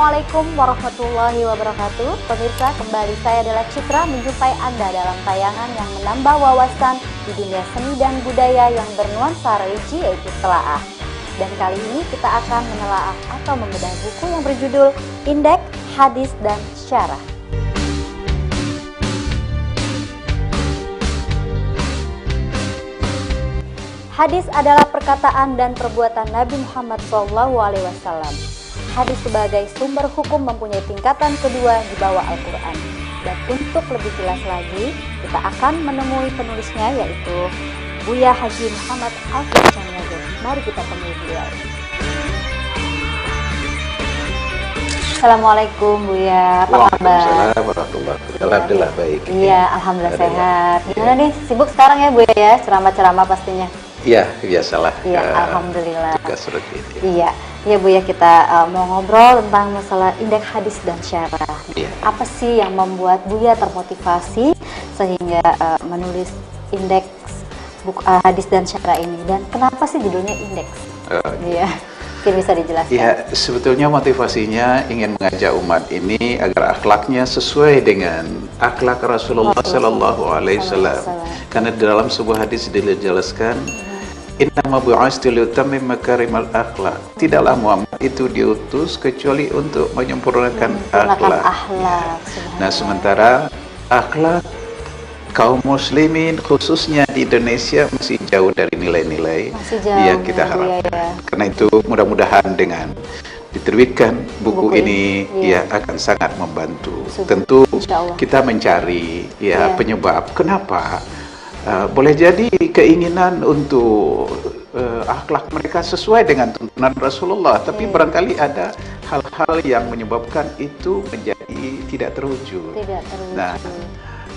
Assalamualaikum warahmatullahi wabarakatuh. Pemirsa, kembali saya adalah Citra menjumpai Anda dalam tayangan yang menambah wawasan di dunia seni dan budaya yang bernuansa religi, yaitu Telaah. Dan kali ini kita akan menelaah atau membedah buku yang berjudul Indeks, Hadis, dan Syarah. Hadis adalah perkataan dan perbuatan Nabi Muhammad SAW. Hadis sebagai sumber hukum mempunyai tingkatan kedua di bawah Al-Quran. Dan untuk lebih jelas lagi, kita akan menemui penulisnya, yaitu Buya Haji Muhammad Alfian Caniago. Mari kita temui beliau. Assalamualaikum Buya, apa kabar? Waalaikumsalam warahmatullahi wabarakatuh. Alhamdulillah baik. Iya, alhamdulillah sehat. Gimana nih, sibuk sekarang ya Buya ya, ceramah-ceramah pastinya? Iya, biasalah. Iya, alhamdulillah. Tugas rutin. Iya, ya Bu ya, kita mau ngobrol tentang masalah indeks hadis dan syarah. Iya. Apa sih yang membuat Buya termotivasi sehingga menulis indeks hadis dan syarah ini, dan kenapa sih judulnya indeks? Iya, mungkin bisa dijelaskan. Iya, sebetulnya motivasinya ingin mengajak umat ini agar akhlaknya sesuai dengan akhlak Rasulullah Sallallahu Alaihi Wasallam. Karena di dalam sebuah hadis dijelaskan, Innama bu'astu liutammima makarimal akhlak. Tidaklah Muhammad itu diutus kecuali untuk menyempurnakan akhlak. Nah, sementara akhlak kaum muslimin khususnya di Indonesia masih jauh dari nilai-nilai yang kita harapkan. Karena itu mudah-mudahan dengan diterbitkan buku ini ya akan sangat membantu. Tentu kita mencari penyebab kenapa. Boleh jadi keinginan untuk akhlak mereka sesuai dengan tuntunan Rasulullah, tapi barangkali ada hal-hal yang menyebabkan itu menjadi tidak terwujud. Nah,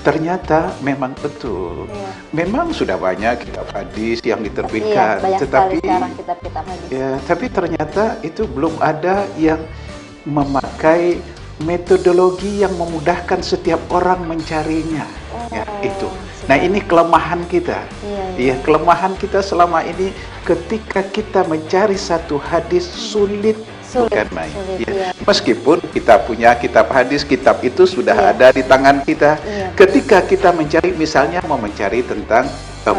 ternyata memang betul. Memang sudah banyak kitab hadis yang diterbitkan, tetapi tapi ternyata itu belum ada yang memakai metodologi yang memudahkan setiap orang mencarinya. Itu. Nah, ini kelemahan kita. Kelemahan kita selama ini ketika kita mencari satu hadis sulit bukan main. Meskipun kita punya kitab hadis, kitab itu sudah ada di tangan kita. Ketika kita mencari, misalnya mau mencari tentang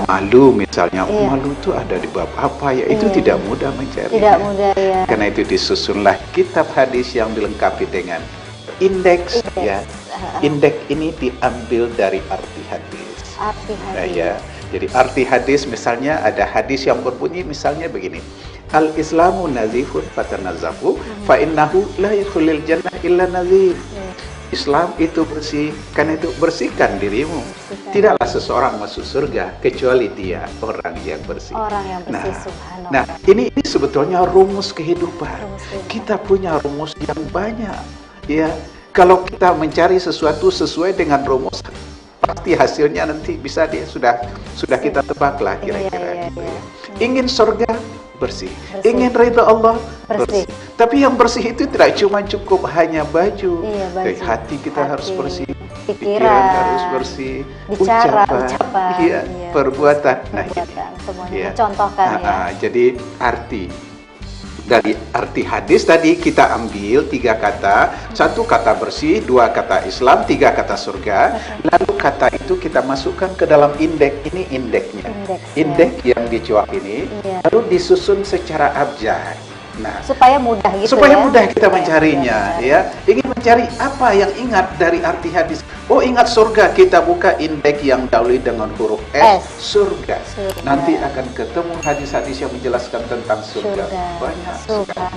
malu, misalnya malu itu ada di bab apa ya, itu tidak mudah mencari. Tidak mudah ya. Karena itu disusunlah kitab hadis yang dilengkapi dengan indeks. Indeks ini diambil dari arti hadis. Nah, ya. Jadi arti hadis, misalnya ada hadis yang berbunyi misalnya begini. Al-Islamu nazifun fatanazzafu fa innahu la yadkhulul jannah illa nazif. Islam itu bersih, karena itu bersihkan dirimu. Tidaklah seseorang masuk surga kecuali dia orang yang bersih. Subhanallah. Nah, ini sebetulnya rumus kehidupan. Kita punya rumus yang banyak. Ya, kalau kita mencari sesuatu sesuai dengan rumus, pasti hasilnya nanti bisa sudah kita tebaklah kira-kira gitu ya. Ingin surga bersih. Ingin ridha Allah bersih. Tapi yang bersih itu tidak cuma cukup hanya baju. Hati kita harus bersih, pikiran harus bersih, ucapan, perbuatan. Nah, semuanya contohkan jadi dari arti hadis tadi kita ambil 3 kata, 1 kata bersih, 2 kata Islam, 3 kata surga. Lalu kata itu kita masukkan ke dalam indeks. Ini indeksnya. Indeks yang dicuak ini, lalu disusun secara abjad. Nah, supaya mudah gitu, mudah kita mencarinya, ya. Ingin mencari apa yang ingat dari arti hadis? Oh, ingat surga, kita buka indeks yang dahului dengan huruf S, surga. Nanti akan ketemu hadis-hadis yang menjelaskan tentang surga. Banyak sekali.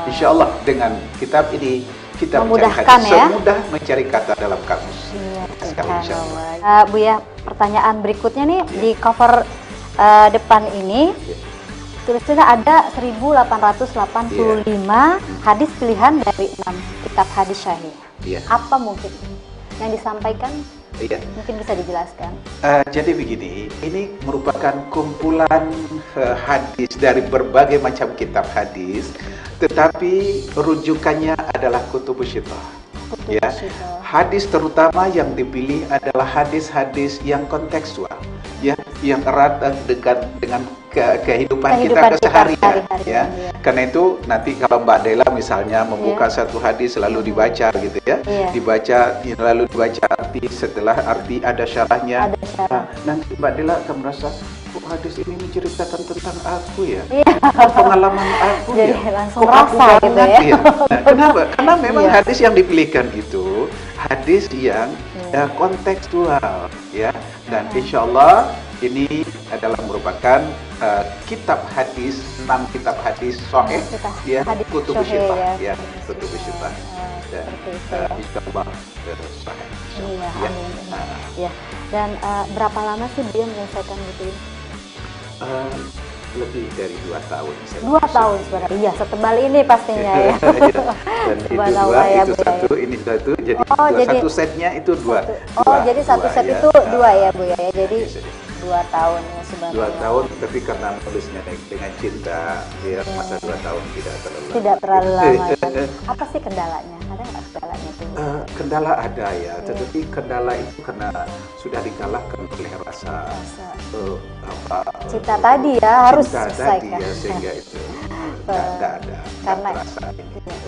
Insya Allah dengan kitab ini kita mencari hadis semudah mencari kata dalam kamus. Bu ya, pertanyaan berikutnya nih, di cover depan ini tulisnya ada 1885 hadis pilihan dari 6 kitab hadis syahih. Apa mungkin yang disampaikan? Mungkin bisa dijelaskan. Jadi begini, ini merupakan kumpulan hadis dari berbagai macam kitab hadis, tetapi rujukannya adalah kutubus syittah. Hadis terutama yang dipilih adalah hadis-hadis yang kontekstual. ya yang erat dengan kehidupan kita keseharian ya. Karena itu nanti kalau Mbak Dela misalnya membuka satu hadis lalu dibaca gitu ya, dibaca lalu dibaca arti, setelah arti ada syarahnya. Nanti Mbak Dela akan merasa hadis ini menceritakan tentang aku ya, pengalaman aku jadi ya, langsung rasa gitu ya. Nah, kenapa? Karena memang hadis yang dipilihkan itu hadis yang kontekstual ya, dan insya Allah ini adalah merupakan kitab hadis, 6 kitab hadis sahih ya, kutub syifah ya, kutub syifah, dan insya Allah sahih. Iya. Dan berapa lama sih dia menyelesaikan buku ini? Lebih dari 2 tahun. 2 tahun sebenarnya. Iya, setebal ini pastinya ya. Dan itu dua, itu satu, ini satu. Jadi satu setnya itu dua. Jadi satu set itu 2 ya Bu ya. Jadi 2 tahun ya sebenarnya. 2 tahun, tapi karena tulisnya dengan cinta, ya masa 2 tahun tidak terlalu lama. Apa sih kendalanya? Ada nggak kendalanya tuh? Kendala ada ya, tetapi kendala itu karena sudah dikalahkan oleh rasa cinta tadi ya, harus tadi selesaikan. ya, sehingga itu nggak ada. Karena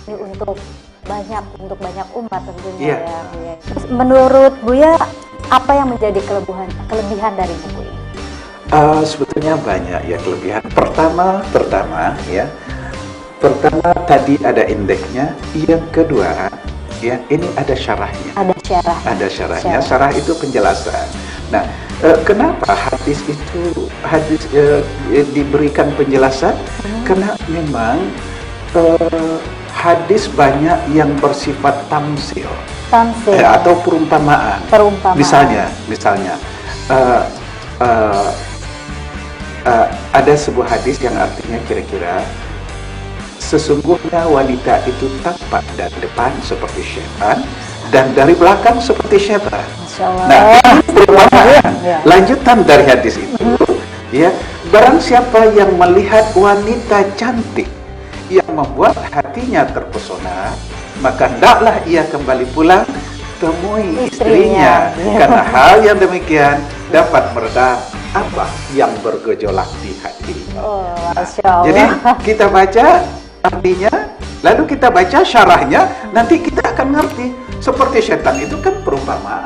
ini untuk banyak umat tentunya ya Bu ya. Terus menurut Buya, apa yang menjadi kelebihan dari buku ini? Sebetulnya banyak ya kelebihan. Pertama tadi ada indeksnya. Yang kedua ya, ini ada syarahnya. Ada syarahnya. Syarah itu penjelasan. Nah, kenapa hadis diberikan penjelasan? Karena memang hadis banyak yang bersifat tamsil. Atau perumpamaan. Misalnya ada sebuah hadis yang artinya kira-kira sesungguhnya wanita itu tampak dari depan seperti syaitan dan dari belakang seperti syaitan. Nah, perumpamaan lanjutan dari hadis itu ya, barang siapa yang melihat wanita cantik yang membuat hatinya terpesona, maka hendaklah ia kembali pulang temui istrinya. Karena hal yang demikian dapat meredam apa yang bergejolak di hati. Jadi kita baca artinya, lalu kita baca syarahnya, nanti kita akan ngerti. Seperti setan itu kan perumpamaan.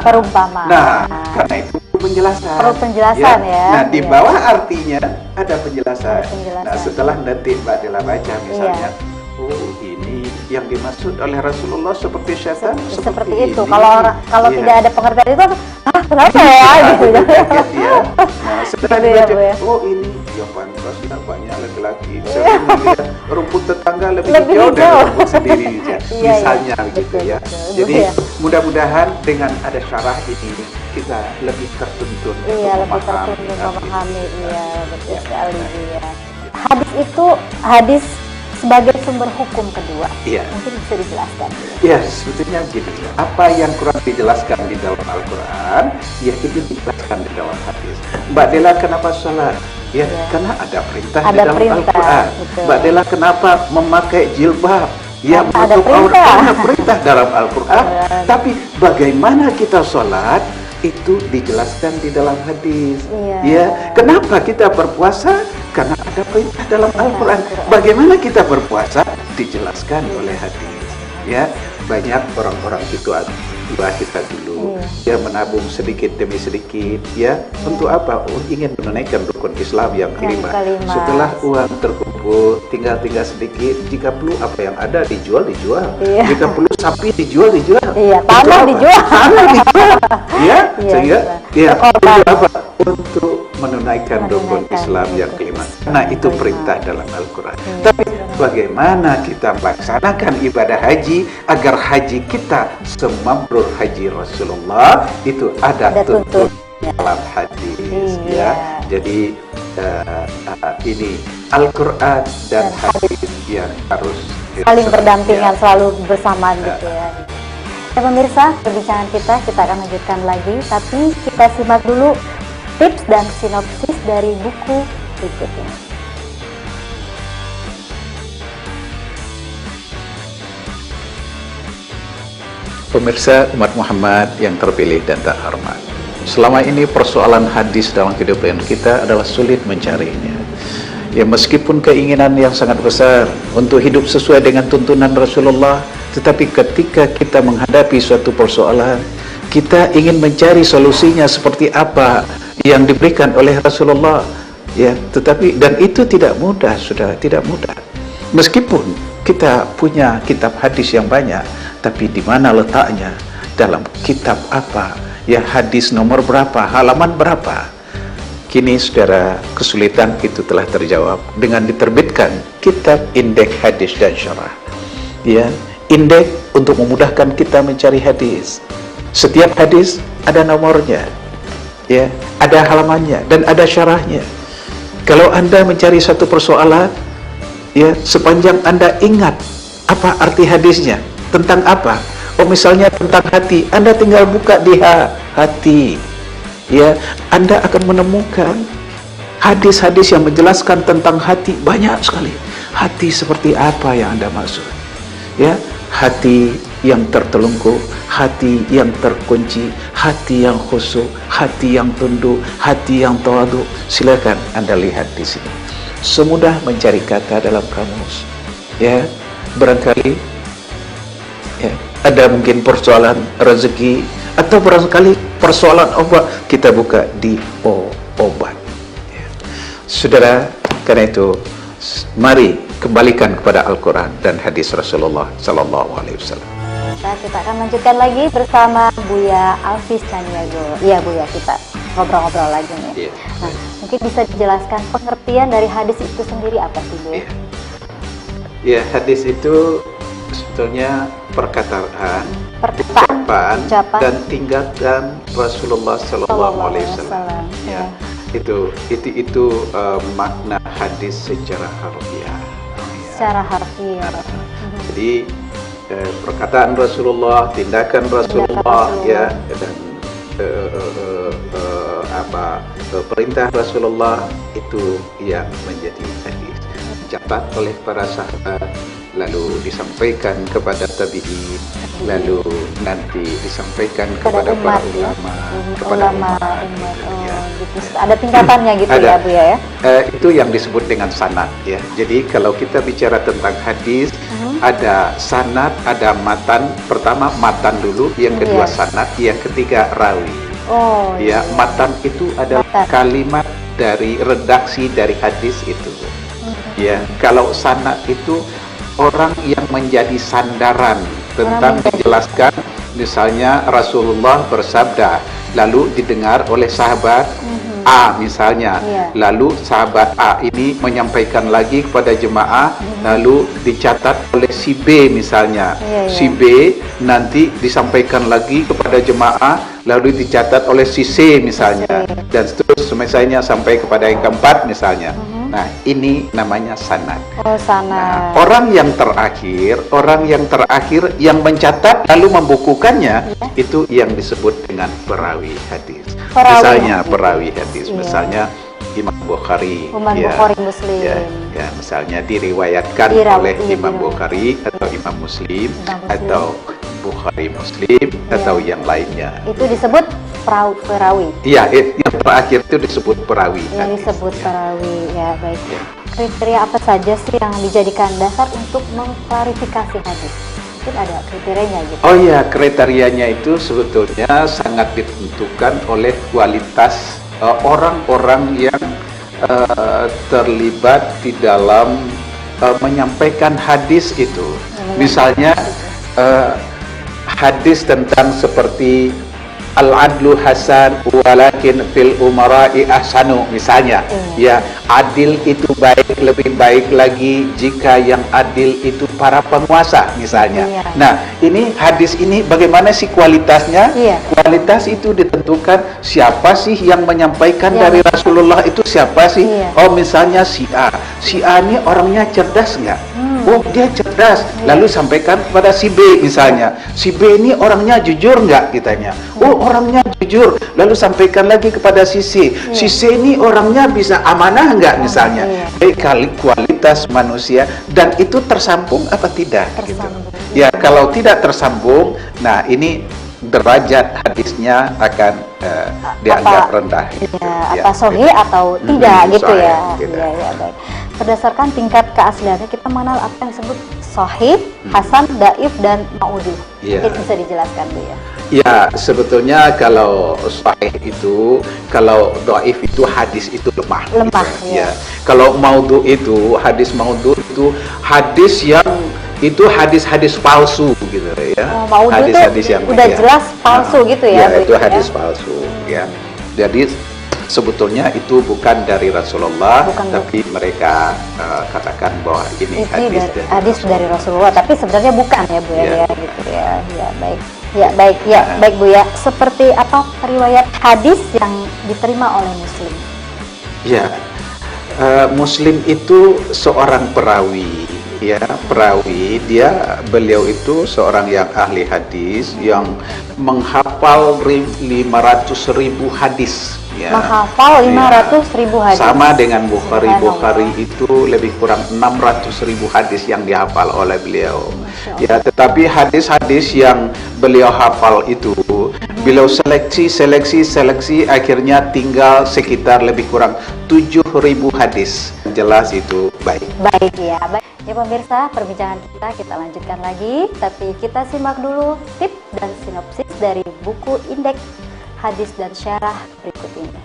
Nah, karena itu penjelasan. Perlu penjelasan ya. Nah, di bawah artinya ada penjelasan. Nah, setelah nanti Mbak Dela baca misalnya, oh ini yang dimaksud oleh Rasulullah seperti syaitan, seperti itu. Kalau tidak ada pengertian itu, kenapa ya? Gitu. Nah, setelah dibaca, oh ini yang pantas banyak laki-laki. Saya melihat rumput tetangga lebih hijau dari rumput sendiri, misalnya begitu ya. Jadi mudah-mudahan dengan ada syarah ini kita lebih tertuntun. Lebih tertuntun memahami. Iya, betul sekali ya. Hadis sebagai sumber hukum kedua, mungkin bisa dijelaskan. Ya, sebetulnya begini. Apa yang kurang dijelaskan di dalam Al-Quran, ya itu dijelaskan di dalam hadis. Mbak Dela kenapa sholat? Ya, karena ada perintah di dalam Al-Quran. Mbak Dela kenapa memakai jilbab? Ya, untuk ada perintah dalam Al-Quran. Tapi bagaimana kita sholat, itu dijelaskan di dalam hadis. Ya, kenapa kita berpuasa? Karena ada perintah dalam Al-Quran. Bagaimana kita berpuasa? Dijelaskan oleh hadis. Ya, banyak orang-orang tua kita dulu, dia menabung sedikit demi sedikit, ya, untuk apa? Ingin menunaikan rukun Islam yang kelima. Setelah uang terkumpul, tinggal sedikit. Jika perlu apa yang ada dijual. Jika perlu sapi dijual. Tanah dijual. Ya, sehingga untuk apa? Untuk menunaikan rukun Islam yang kelima. Nah, itu perintah dalam Al-Quran. Tapi bagaimana kita melaksanakan ibadah haji agar haji kita semabrur haji Rasulullah, itu ada tuntun dalam hadis. Jadi ini Al-Quran dan hadis yang harus saling berdampingan, selalu bersamaan gitu ya. Pemirsa, perbincangan kita akan lanjutkan lagi, tapi kita simak dulu tips dan sinopsis dari buku berikut ini. Pemirsa umat Muhammad yang terpilih dan terhormat, selama ini persoalan hadis dalam kehidupan kita adalah sulit mencarinya. Ya, meskipun keinginan yang sangat besar untuk hidup sesuai dengan tuntunan Rasulullah, tetapi ketika kita menghadapi suatu persoalan, kita ingin mencari solusinya seperti apa yang diberikan oleh Rasulullah. Ya, tetapi dan itu tidak mudah, sudah tidak mudah. Meskipun kita punya kitab hadis yang banyak, tapi di mana letaknya? Dalam kitab apa? Ya, hadis nomor berapa? Halaman berapa? Kini saudara, kesulitan itu telah terjawab dengan diterbitkan kitab Indeks Hadis dan Syarah. Ya, indeks untuk memudahkan kita mencari hadis. Setiap hadis ada nomornya, ya, ada halamannya dan ada syarahnya. Kalau Anda mencari satu persoalan, ya, sepanjang Anda ingat apa arti hadisnya, tentang apa? Oh, misalnya tentang hati, Anda tinggal buka di hati. Ya, Anda akan menemukan hadis-hadis yang menjelaskan tentang hati banyak sekali. Hati seperti apa yang Anda maksud? Ya, hati yang tertelungkup, hati yang terkunci, hati yang khusyuk, hati yang tunduk, hati yang tawadhu. Silakan Anda lihat di sini. Semudah mencari kata dalam kamus. Ya, barangkali ya, ada mungkin persoalan rezeki atau barangkali persoalan obat, kita buka di obat. Ya. Saudara, karena itu mari kembalikan kepada Al-Quran dan hadis Rasulullah Sallallahu Alaihi Wasallam. Kita akan lanjutkan lagi bersama Buya Alvis Caniago. Iya Buya, kita ngobrol-ngobrol lagi nih. Yeah. Nah, mungkin bisa dijelaskan pengertian dari hadis itu sendiri apa sih Buya? Ya, hadis itu sebetulnya perkataan, ucapan dan tingkatan Rasulullah Sallallahu Alaihi Wasallam. Ya, itu makna hadis secara harfiah. Secara harfiah. Jadi perkataan Rasulullah, tindakan Rasulullah, ya, dan perintah Rasulullah itu yang menjadi hadis. Dicatat oleh para sahabat, lalu disampaikan kepada tabi'in, lalu nanti disampaikan kepada para ulama, kepada umat. Gitu. Ada tingkatannya gitu. Ada, ya Bu ya? Itu yang disebut dengan sanad ya. Jadi kalau kita bicara tentang hadis, ada sanad, ada matan. Pertama matan dulu, yang kedua sanad, yang ketiga rawi. Oh. Ya, matan itu adalah kalimat dari redaksi dari hadis itu. Ya, kalau sanad itu orang yang menjadi sandaran tentang dijelaskan, misalnya Rasulullah bersabda, lalu didengar oleh sahabat A misalnya, lalu sahabat A ini menyampaikan lagi kepada jemaah, lalu dicatat oleh si B misalnya, si B nanti disampaikan lagi kepada jemaah, lalu dicatat oleh si C misalnya, dan seterusnya misalnya sampai kepada yang keempat misalnya. Nah, ini namanya sanad. Oh, sanad. Nah, orang yang terakhir yang mencatat lalu membukukannya, itu yang disebut dengan perawi hadis. Misalnya perawi hadis, misalnya Imam Bukhari, Bukhari Muslim. Ya, misalnya diriwayatkan oleh Imam Bukhari atau Imam Muslim, atau Bukhari Muslim atau yang lainnya. Itu disebut perawi. Iya, yang terakhir itu disebut perawi. Yang disebut perawi, ya baik. Kriteria apa saja sih yang dijadikan dasar untuk mengklarifikasi hadis? Mungkin ada kriterianya gitu. Oh iya, kriterianya itu sebetulnya sangat ditentukan oleh kualitas orang-orang yang terlibat di dalam menyampaikan hadis itu. Misalnya hadis tentang seperti al-adlu hasan walakin fil umara'i ahsanu misalnya, ya, adil itu baik, lebih baik lagi jika yang adil itu para penguasa misalnya. Nah, ini hadis ini bagaimana sih kualitasnya? Kualitas itu ditentukan siapa sih yang menyampaikan dari Rasulullah itu, siapa sih? Oh, misalnya si A ini orangnya cerdas nggak? Oh, dia cerdas, lalu sampaikan kepada si B misalnya. Si B ini orangnya jujur nggak, kitanya. Oh, orangnya jujur, lalu sampaikan lagi kepada si C. Si C ini orangnya bisa amanah nggak misalnya. Kali kualitas manusia, dan itu tersambung apa tidak? Gitu. Ya, kalau tidak tersambung, nah ini derajat hadisnya akan dianggap rendah. Apa sahih atau tidak gitu sahih, ya. gitu. Ya, baik. Berdasarkan tingkat keasliannya kita mengenal apa yang disebut sahih, hasan, dhaif dan maudu. Ya. Mungkin bisa dijelaskan Bu ya. Ya, sebetulnya kalau sahih itu, kalau dhaif itu hadis itu lemah. Lemah, gitu. ya. Kalau maudhu itu, hadis maudhu itu hadis yang itu hadis-hadis palsu gitu ya. Maudhu Hadis-hadis itu yang udah jelas palsu gitu ya. Ya, itu Bu, hadis palsu ya. Jadi sebetulnya itu bukan dari Rasulullah, tapi mereka katakan bahwa ini hadis dari Rasulullah, tapi sebenarnya bukan ya Bu ya, gitu ya. Ya baik. Ya baik, baik Bu ya. Seperti apa riwayat hadis yang diterima oleh Muslim? Ya, Muslim itu seorang perawi. Ya, perawi, beliau itu seorang yang ahli hadis yang menghafal 500.000 hadis. Ya. Menghafal 500.000 hadis. Sama dengan Bukhari. Bukhari itu lebih kurang 600.000 hadis yang dihafal oleh beliau. Ya, tetapi hadis-hadis yang beliau hafal itu beliau seleksi, akhirnya tinggal sekitar lebih kurang 7.000 hadis. Jelas itu baik. Baik ya, baik. Ya pemirsa, perbincangan kita lanjutkan lagi, tapi kita simak dulu tip dan sinopsis dari buku Indeks Hadis dan Syarah berikut ini.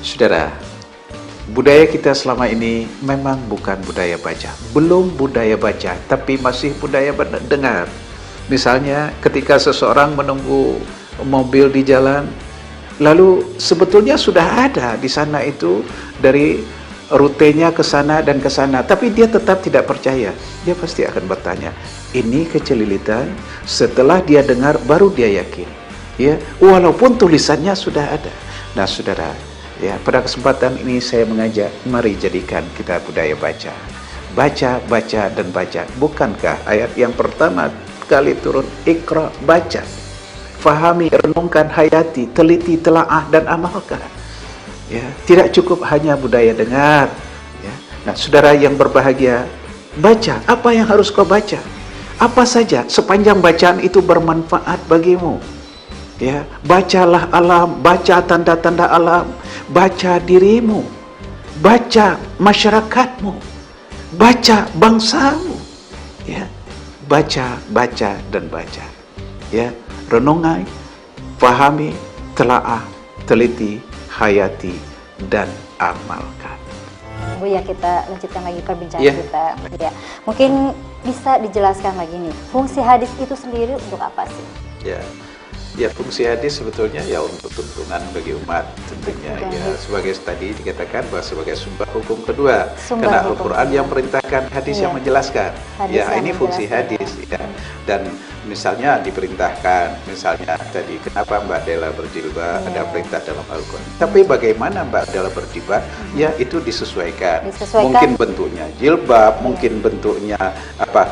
Saudara, budaya kita selama ini memang bukan budaya baca. Belum budaya baca, tapi masih budaya dengar. Misalnya ketika seseorang menunggu mobil di jalan, lalu sebetulnya sudah ada di sana itu dari rutenya ke sana dan ke sana, tapi dia tetap tidak percaya. Dia pasti akan bertanya, ini kecelilitan. Setelah dia dengar baru dia yakin. Ya, walaupun tulisannya sudah ada. Nah, saudara, ya, pada kesempatan ini saya mengajak, mari jadikan kita budaya baca. Baca, baca, dan baca. Bukankah ayat yang pertama kali turun, Iqra, baca. Fahami, renungkan, hayati, teliti, telaah, dan amalkan. Ya, tidak cukup hanya budaya dengar. Ya. Nah, saudara yang berbahagia, baca. Apa yang harus kau baca? Apa saja sepanjang bacaan itu bermanfaat bagimu. Ya, bacalah alam, baca tanda-tanda alam, baca dirimu, baca masyarakatmu, baca bangsamu. Ya, baca, baca, dan baca. Ya. Renungai, pahami, telaah, teliti, hayati, dan amalkan. Bu ya, kita lanjutkan lagi perbincangan kita. Ya, mungkin bisa dijelaskan lagi nih, fungsi hadis itu sendiri untuk apa sih? Ya, fungsi hadis sebetulnya ya untuk tuntunan bagi umat tentunya. Ya, sebagai tadi dikatakan bahwa sebagai sumber hukum kedua. Karena Al-Quran yang perintahkan, hadis yang menjelaskan. Ya, ini fungsi hadis. Ya. Dan misalnya diperintahkan, misalnya tadi kenapa Mbak Della berjilbab, ada perintah dalam Al-Quran. Tapi bagaimana Mbak Della berjilbab? Ya, itu disesuaikan. Mungkin bentuknya jilbab, mungkin bentuknya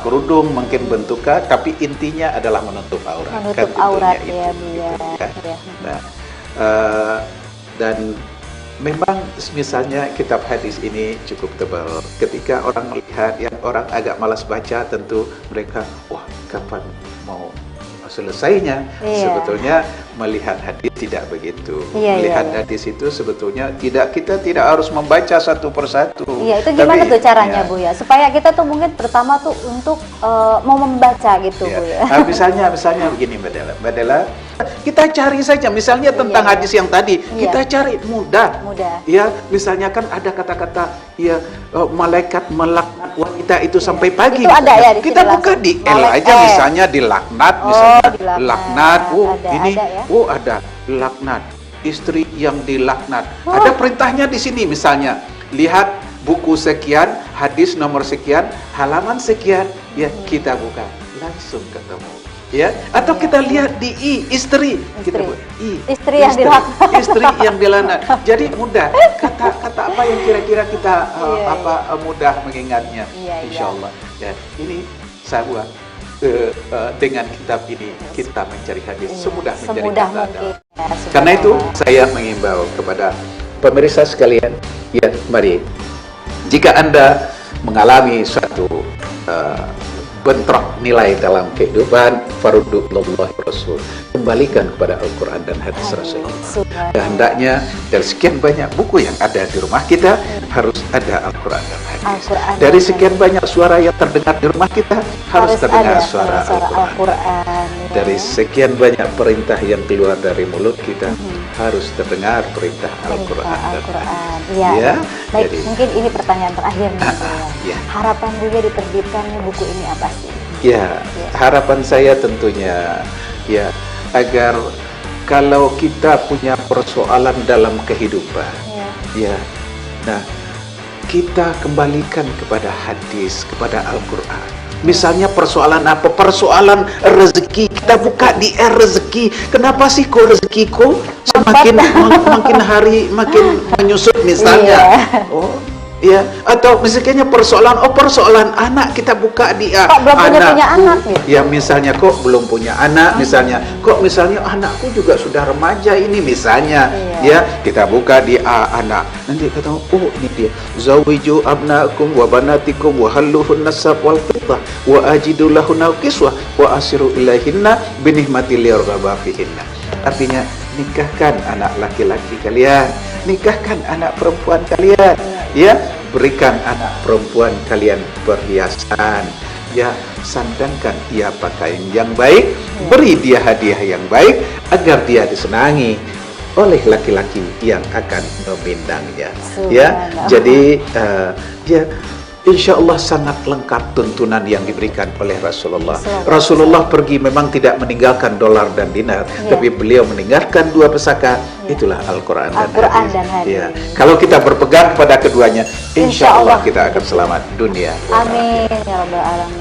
kerudung, mungkin bentuknya, tapi intinya adalah menutup aurat. Menutup aurat ya. Nah, dan memang misalnya kitab hadis ini cukup tebal. Ketika orang melihat, yang orang agak malas baca, tentu mereka, wah, kapan mau selesainya? Sebetulnya melihat hadis tidak begitu. Melihat hadis itu sebetulnya kita tidak harus membaca satu persatu. Iya, itu gimana tuh caranya Bu ya? Supaya kita tuh mungkin pertama tuh untuk mau membaca gitu Bu ya. Nah, misalnya begini Mbak Della, kita cari saja misalnya tentang hadis yang tadi, kita cari mudah. Ya, misalnya kan ada kata-kata malaikat melaknat wanita itu sampai pagi. Itu ada ya di kita buka di L aja misalnya dilaknat misalnya. Laknat. Ada laknat. Istri yang dilaknat. Ada perintahnya di sini misalnya. Lihat buku sekian, hadis nomor sekian, halaman sekian, ya kita buka. Langsung ketemu. Ya, atau kita lihat di istri. Kita buat istri yang dilaknat. Istri yang dilaknat. Jadi mudah. Kata apa yang kira-kira kita mudah mengingatnya. Insyaallah. Dan ini saya buat dengan kitab ini kita mencari hadis semudah mencari kata. Karena itu saya mengimbau kepada pemirsa sekalian, ya mari, jika Anda mengalami suatu bentrok nilai dalam kehidupan, farudullah Rasul, kembalikan kepada Al-Quran dan hadis Rasulullah. Hendaknya dari sekian banyak buku yang ada di rumah kita harus ada Al-Quran dan hadis. Dari sekian banyak suara yang terdengar di rumah kita harus terdengar suara Al-Quran. Dari sekian banyak perintah yang keluar dari mulut kita harus terdengar perintah Al-Quran dan hadis. Ya. Baik, jadi, mungkin ini pertanyaan terakhir nih. Ya. Harapan Buya diterbitkannya buku ini apa sih? Ya, harapan saya tentunya ya agar kalau kita punya persoalan dalam kehidupan, ya, nah kita kembalikan kepada hadis, kepada Al-Quran. Misalnya persoalan apa? Persoalan rezeki, kita buka di rezeki. Kenapa sih kok rezekiku makin hari makin menyusut misalnya? Oh. Ya, atau misalnya persoalan anak, kita buka di belum punya anak ya misalnya kok belum punya anak, misalnya kok misalnya anakku juga sudah remaja ini misalnya, ya kita buka di anak, nanti kata oh ini dia zawiju abnaakum wa banatikum wa halluhun nasab wal fitah wa ajidu lahunna kiswah wa asiru ilaihinna binihmati liyarghaba fihinna. Artinya nikahkan anak laki-laki kalian, nikahkan anak perempuan kalian, ya, berikan anak perempuan kalian perhiasan, ya, sandangkan ia pakaian yang baik, beri dia hadiah yang baik agar dia disenangi oleh laki-laki yang akan memindangnya. Ya, jadi ya insya Allah sangat lengkap tuntunan yang diberikan oleh Rasulullah. Rasulullah pergi memang tidak meninggalkan dolar dan dinar, tapi beliau meninggalkan dua pesaka, itulah Al-Quran dan hadis. Ya. Kalau kita berpegang pada keduanya, insya Allah kita akan selamat dunia. Amin ya rabbal alamin.